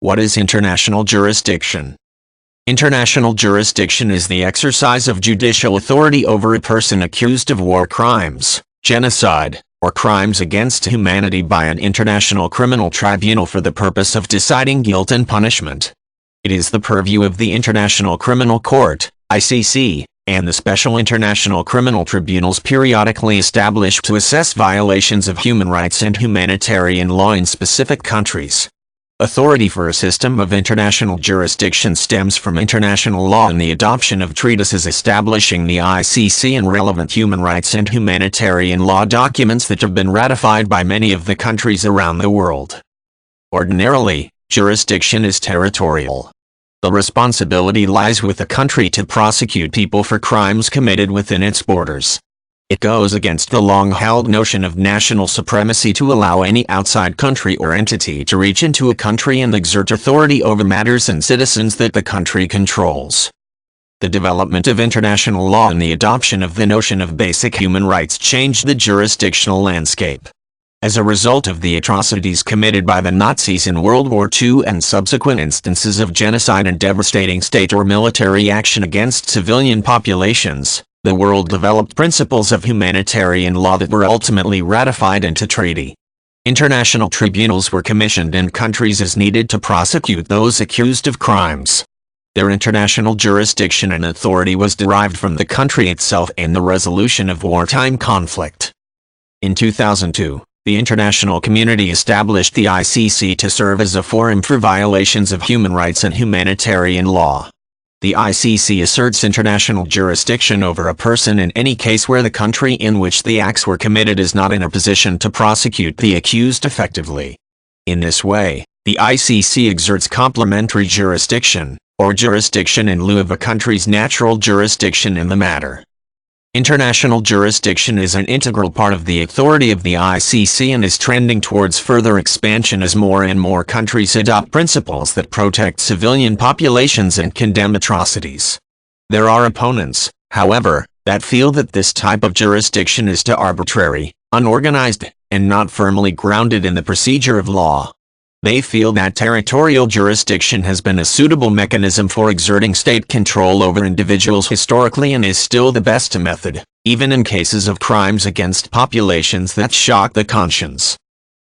What is international jurisdiction? International jurisdiction is the exercise of judicial authority over a person accused of war crimes, genocide, or crimes against humanity by an international criminal tribunal for the purpose of deciding guilt and punishment. It is the purview of the International Criminal Court, ICC, and the special international criminal tribunals periodically established to assess violations of human rights and humanitarian law in specific countries. Authority for a system of international jurisdiction stems from international law and the adoption of treatises establishing the ICC and relevant human rights and humanitarian law documents that have been ratified by many of the countries around the world. Ordinarily, jurisdiction is territorial. The responsibility lies with the country to prosecute people for crimes committed within its borders. It goes against the long-held notion of national supremacy to allow any outside country or entity to reach into a country and exert authority over matters and citizens that the country controls. The development of international law and the adoption of the notion of basic human rights changed the jurisdictional landscape. As a result of the atrocities committed by the Nazis in World War II and subsequent instances of genocide and devastating state or military action against civilian populations, the world developed principles of humanitarian law that were ultimately ratified into treaty. International tribunals were commissioned in countries as needed to prosecute those accused of crimes. Their international jurisdiction and authority was derived from the country itself and the resolution of wartime conflict. In 2002, the international community established the ICC to serve as a forum for violations of human rights and humanitarian law. The ICC asserts international jurisdiction over a person in any case where the country in which the acts were committed is not in a position to prosecute the accused effectively. In this way, the ICC exerts complementary jurisdiction, or jurisdiction in lieu of a country's natural jurisdiction in the matter. International jurisdiction is an integral part of the authority of the ICC and is trending towards further expansion as more and more countries adopt principles that protect civilian populations and condemn atrocities. There are opponents, however, that feel that this type of jurisdiction is too arbitrary, unorganized, and not firmly grounded in the procedure of law. They feel that territorial jurisdiction has been a suitable mechanism for exerting state control over individuals historically and is still the best method, even in cases of crimes against populations that shock the conscience.